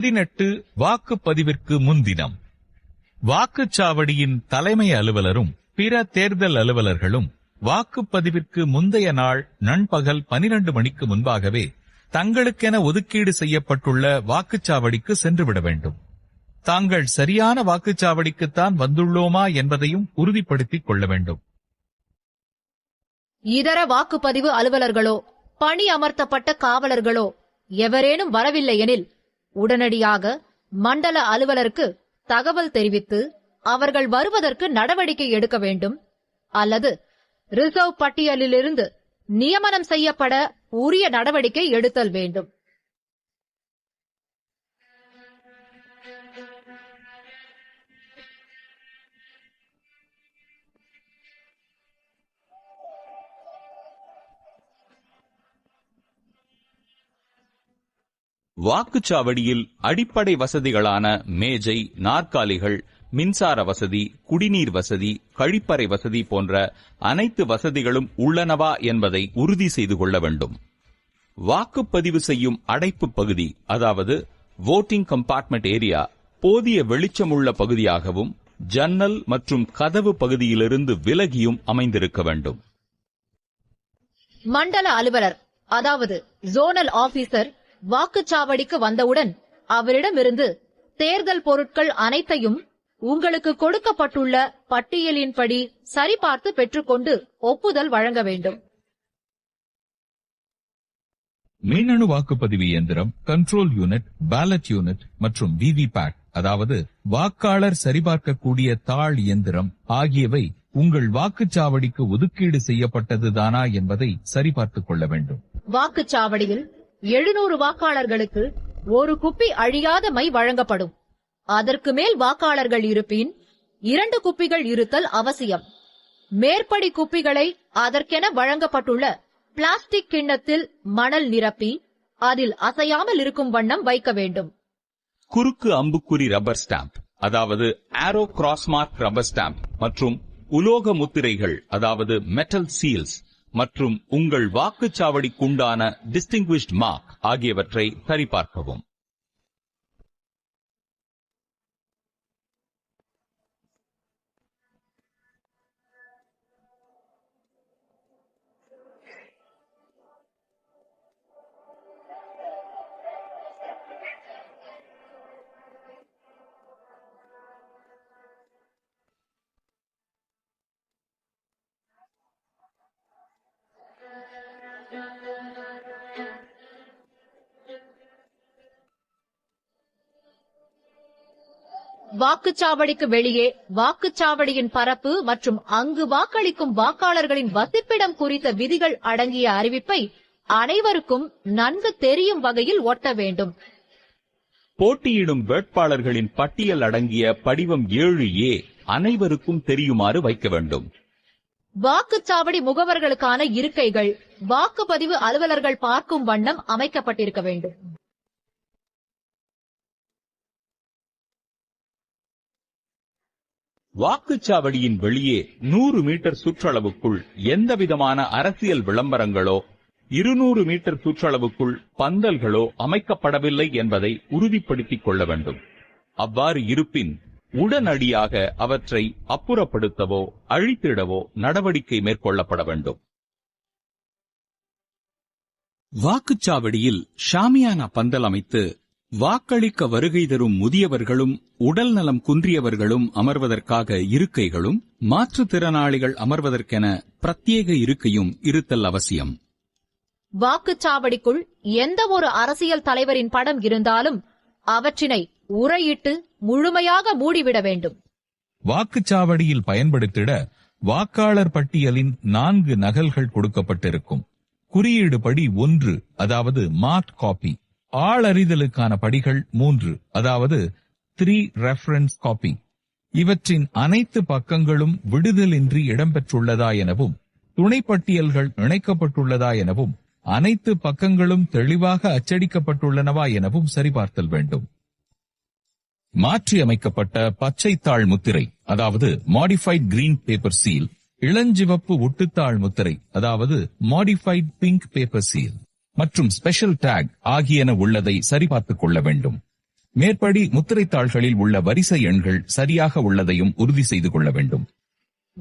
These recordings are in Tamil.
18 வாக்குப்பதிவிற்கு முன்தினம் வாக்குச்சாவடியின் தலைமை அலுவலரும் பிற தேர்தல் அலுவலர்களும் வாக்குப்பதிவிற்கு முந்தைய நாள் நண்பகல் 12 மணிக்கு முன்பாகவே தங்களுக்கென ஒதுக்கீடு செய்யப்பட்டுள்ள வாக்குச்சாவடிக்கு சென்றுவிட வேண்டும். தாங்கள் சரியான வாக்குச்சாவடிக்குத்தான் வந்துள்ளோமா என்பதையும் உறுதிப்படுத்திக் கொள்ள வேண்டும். இதர வாக்குப்பதிவு அலுவலர்களோ பணி அமர்த்தப்பட்ட காவலர்களோ எவரேனும் வரவில்லை எனில் உடனடியாக மண்டல அலுவலருக்கு தகவல் தெரிவித்து அவர்கள் வருவதற்கு நடவடிக்கை எடுக்க வேண்டும். அல்லது ரிசர்வ் பட்டியலிலிருந்து நியமனம் செய்யப்பட உரிய நடவடிக்கை எடுத்தல் வேண்டும். வாக்குச்சாவடியில் அடிப்படை வசதிகளான மேஜை, நாற்காலிகள், மின்சார வசதி, குடிநீர் வசதி, கழிப்பறை வசதி போன்ற அனைத்து வசதிகளும் உள்ளனவா என்பதை உறுதி செய்து கொள்ள வேண்டும். வாக்குப்பதிவு செய்யும் அடைப்பு பகுதி, அதாவது வோட்டிங் கம்பார்ட்மெண்ட் ஏரியா, போதிய வெளிச்சமுள்ள பகுதியாகவும் ஜன்னல் மற்றும் கதவு பகுதியிலிருந்து விலகியும் அமைந்திருக்க வேண்டும். மண்டல அலுவலர், அதாவது ஜோனல் ஆபீசர் வாக்குச்சாவடிக்கு வந்தவுடன் அவரிடமிருந்து தேர்தல் பொருட்கள் அனைத்தையும் உங்களுக்கு கொடுக்கப்பட்டுள்ள பட்டியலின்படி சரிபார்த்து பெற்றுக்கொண்டு ஒப்புதல் வழங்க வேண்டும். மின்னணு வாக்குப்பதிவு இயந்திரம், கண்ட்ரோல் யூனிட், பேலட் யூனிட் மற்றும் விவிபேட், அதாவது வாக்காளர் சரிபார்க்கக்கூடிய தாள் இயந்திரம் ஆகியவை உங்கள் வாக்குச்சாவடிக்கு ஒதுக்கீடு செய்யப்பட்டதுதானா என்பதை சரிபார்த்துக் கொள்ள வேண்டும். வாக்குச்சாவடியில் 700 வாக்காளர்களுக்கு ஒரு குப்பி அழியாத மை வழங்கப்படும். அதற்கு மேல் வாக்காளர்கள் இருப்பின் 2 குப்பிகள் இருத்தல் அவசியம். மேற்படி குப்பிகளை அதற்கென வழங்கப்பட்டுள்ள பிளாஸ்டிக் கிண்ணத்தில் மணல் நிரப்பி அதில் அசையாமல் இருக்கும் வண்ணம் வைக்க வேண்டும். குறுக்கு அம்புக்குறி ரப்பர் ஸ்டாம்ப், அதாவது ஆரோ கிராஸ்மார்க் ரப்பர் ஸ்டாம்ப் மற்றும் உலோக முத்திரைகள், அதாவது மெட்டல் சீல்ஸ் மற்றும் உங்கள் வாக்குச்சாவடிக்குண்டான டிஸ்டிங்விஷ்ட் மார்க் ஆகியவற்றை சரிபார்க்கவும். வாக்குச்சாவடிக்கு வெளியே வாக்குச்சாவடியின் பரப்பு மற்றும் அங்கு வாக்களிக்கும் வாக்காளர்களின் வசிப்பிடம் குறித்த விதிகள் அடங்கிய அறிவிப்பை அனைவருக்கும் நன்கு தெரியும் வகையில் ஒட்ட வேண்டும். போட்டியிடும் வேட்பாளர்களின் பட்டியல் அடங்கிய படிவம் 7A அனைவருக்கும் தெரியுமாறு வைக்க வேண்டும். வாக்குச்சாவடி முகவர்களுக்கான இருக்கைகள் வாக்குப்பதிவு அலுவலர்கள் பார்க்கும் வண்ணம் அமைக்கப்பட்டிருக்க வேண்டும். வாக்குச்சாவடியின் வெளியே 100 மீட்டர் சுற்றளவுக்குள் எந்தவிதமான அரசியல் விளம்பரங்களோ 200 மீட்டர் சுற்றளவுக்குள் பந்தல்களோ அமைக்கப்படவில்லை என்பதை உறுதிப்படுத்திக் கொள்ள வேண்டும். அவ்வாறு இருப்பின் உடனடியாக அவற்றை அப்புறப்படுத்தவோ அழித்திடவோ நடவடிக்கை மேற்கொள்ளப்பட வேண்டும். வாக்குச்சாவடியில் ஷாமியானா பந்தல் அமைத்து வாக்களிக்க வருகை தரும் முதியவர்களும் உடல் நலம் குன்றியவர்களும் அமர்வதற்காக இருக்கைகளும் மாற்றுத்திறனாளிகள் அமர்வதற்கென பிரத்யேக இருக்கையும் இருத்தல் அவசியம். வாக்குச்சாவடிக்குள் எந்த ஒரு அரசியல் தலைவரின் படம் இருந்தாலும் அவற்றினை உறையிட்டு முழுமையாக மூடிவிட வேண்டும். வாக்குச்சாவடியில் பயன்படுத்திட வாக்காளர் பட்டியலின் 4 நகல்கள் கொடுக்கப்பட்டிருக்கும். குறியீடு படி 1, அதாவது மார்க் காப்பி. ஆளறிதலுக்கான படிகள் 3, அதாவது 3 ரெஃபரன்ஸ் காப்பி. இவற்றின் அனைத்து பக்கங்களும் விடுதலின்றி இடம்பெற்றுள்ளதா எனவும் துணைப்பட்டியல்கள் இணைக்கப்பட்டுள்ளதா எனவும் அனைத்து பக்கங்களும் தெளிவாக அச்சடிக்கப்பட்டுள்ளனவா எனவும் சரிபார்த்தல் வேண்டும். மாற்றியமைக்கப்பட்ட பச்சைத்தாள் முத்திரை, அதாவது மாடிஃபைட் கிரீன் பேப்பர் சீல், இளஞ்சிவப்பு ஒட்டுத்தாள் முத்திரை, அதாவது மாடிஃபைட் பிங்க் பேப்பர் சீல் மற்றும் ஸ்பெஷல் டேக் ஆகியன உள்ளதை சரிபார்த்துக் கொள்ள வேண்டும். மேற்படி முத்திரைத்தாள்களில் உள்ள வரிசை எண்கள் சரியாக உள்ளதையும் உறுதி செய்து கொள்ள வேண்டும்.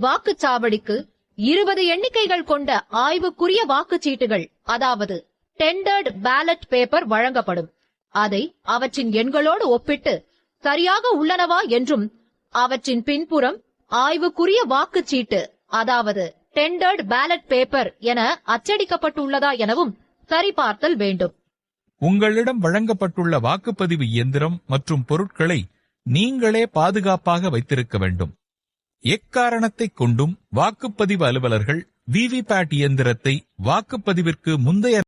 வாக்குச்சாவடிக்கு 20 எண்ணிக்கைகள் கொண்ட ஆய்வுக்குரிய வாக்குச்சீட்டுகள், அதாவது டெண்டர்ட் பேலட் பேப்பர் வழங்கப்படும். அதை அவற்றின் எண்களோடு ஒப்பிட்டு சரியாக உள்ளனவா என்றும், அவற்றின் பின்புறம் ஆய்வுக்குரிய வாக்குச்சீட்டு, அதாவது டெண்டர்ட் பேலட் பேப்பர் என அச்சடிக்கப்பட்டுள்ளதா எனவும் சரிபார்த்தல் வேண்டும். உங்களிடம் வழங்கப்பட்டுள்ள வாக்குப்பதிவு இயந்திரம் மற்றும் பொருட்களை நீங்களே பாதுகாப்பாக வைத்திருக்க வேண்டும். எக்காரணத்தைக் கொண்டும் வாக்குப்பதிவு அலுவலர்கள் விவிபேட் இயந்திரத்தை வாக்குப்பதிவிற்கு முந்தைய